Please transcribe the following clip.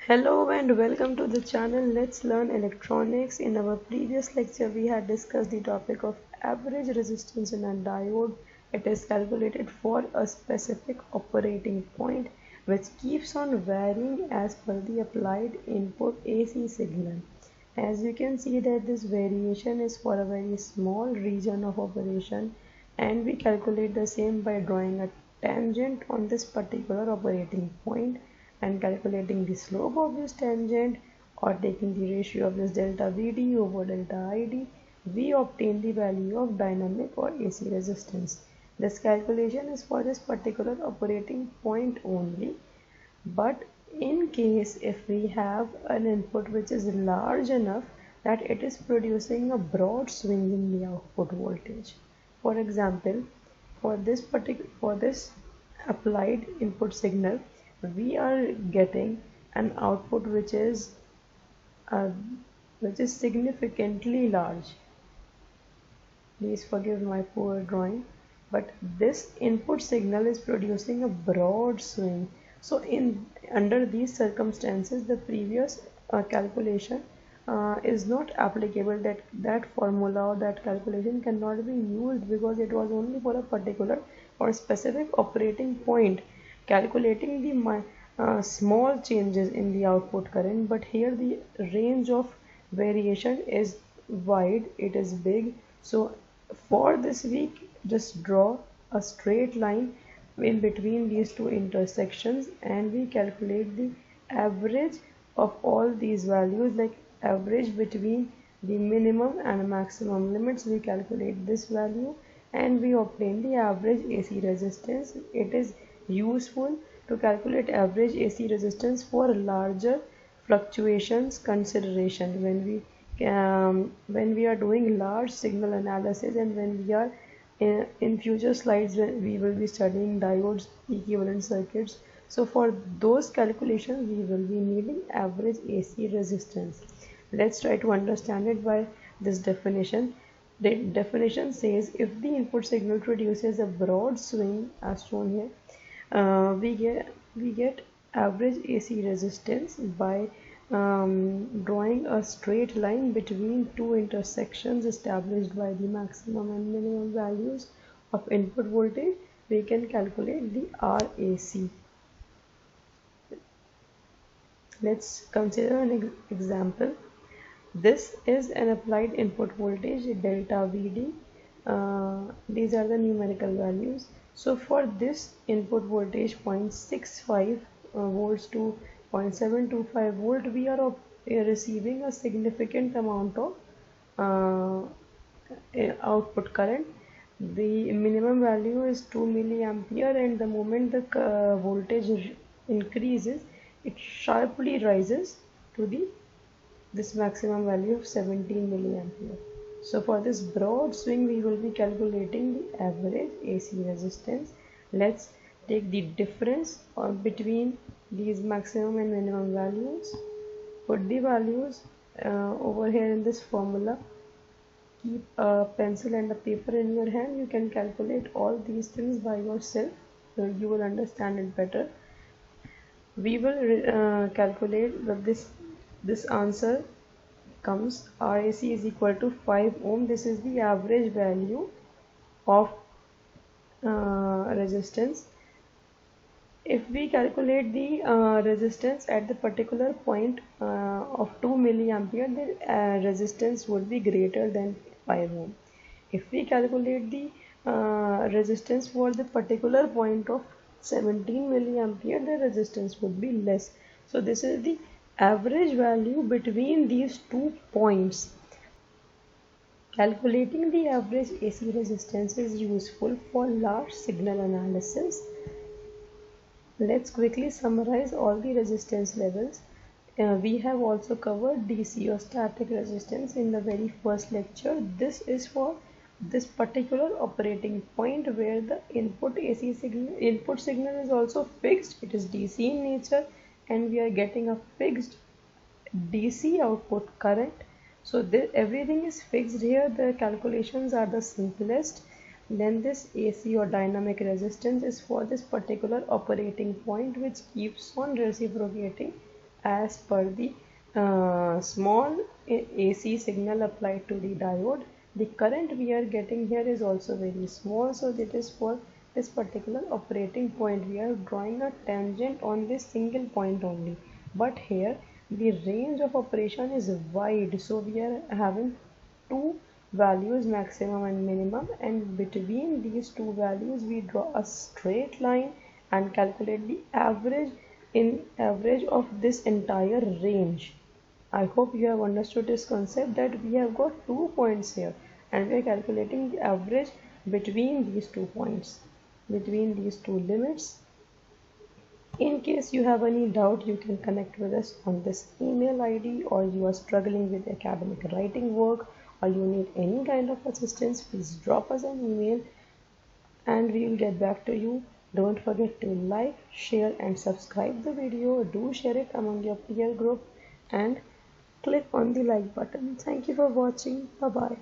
Hello and welcome to the channel. Let's learn electronics. In our previous lecture we had discussed the topic of average resistance in a diode. It is calculated for a specific operating point which keeps on varying as per the applied input AC signal. As you can see that this variation is for a very small region of operation, and we calculate the same by drawing a tangent on this particular operating point and calculating the slope of this tangent, or taking the ratio of this delta VD over delta ID, we obtain the value of dynamic or AC resistance. This calculation is for this particular operating point only, but in case if we have an input which is large enough that it is producing a broad swing in the output voltage. For example, for this applied input signal, we are getting an output uh, which is significantly large. Please forgive my poor drawing, but this input signal is producing a broad swing. So under these circumstances, the previous calculation is not applicable. That formula or that calculation cannot be used because it was only for a particular or specific operating point, calculating the small changes in the output current. But here the range of variation is wide, it is big. So for this we just draw a straight line in between these two intersections, and we calculate the average of all these values, like average between the minimum and maximum limits. We calculate this value and we obtain the average AC resistance. It is useful to calculate average AC resistance for larger fluctuations consideration when we are doing large signal analysis, and when we are in future slides when we will be studying diodes, equivalent circuits. So for those calculations we will be needing average AC resistance. Let's try to understand it by this definition. The definition says if the input signal produces a broad swing as shown here, we get average AC resistance by drawing a straight line between two intersections established by the maximum and minimum values of input voltage. We can calculate the RAC. Let's consider an example. This is an applied input voltage delta VD. These are the numerical values. So for this input voltage 0.65 volts to 0.725 volt, we are receiving a significant amount of output current. The minimum value is 2 milliampere, and the moment the voltage increases, it sharply rises to this maximum value of 17 milliampere. So for this broad swing we will be calculating the average AC resistance. Let's take the difference between these maximum and minimum values, put the values over here in this formula. Keep a pencil and a paper in your hand. You can calculate all these things by yourself, so you will understand it better. We will calculate that this answer comes RAC is equal to 5 ohm. This is the average value of resistance. If we calculate the resistance at the particular point of 2 milliampere, the resistance would be greater than 5 ohm. If we calculate the resistance for the particular point of 17 milliampere, the resistance would be less. So this is the average value between these 2 points. Calculating the average AC resistance is useful for large signal analysis. Let's quickly summarize all the resistance levels. We have also covered DC or static resistance in the very first lecture. This is for this particular operating point where the input signal is also fixed. It is DC in nature, and we are getting a fixed DC output current. So everything is fixed here. The calculations are the simplest. Then this AC or dynamic resistance is for this particular operating point which keeps on reciprocating as per the small AC signal applied to the diode. The current we are getting here is also very small, so that is for this particular operating point we are drawing a tangent on this single point only. But here the range of operation is wide, so we are having two values, maximum and minimum, and between these two values we draw a straight line and calculate the average of this entire range. I hope you have understood this concept, that we have got 2 points here and we are calculating the average between these 2 points, between these two limits. In case you have any doubt, you can connect with us on this email ID, or you are struggling with academic writing work, or you need any kind of assistance, please drop us an email and we will get back to you. Don't forget to like, share and subscribe the video. Do share it among your peer group and click on the like button. Thank you for watching. Bye bye.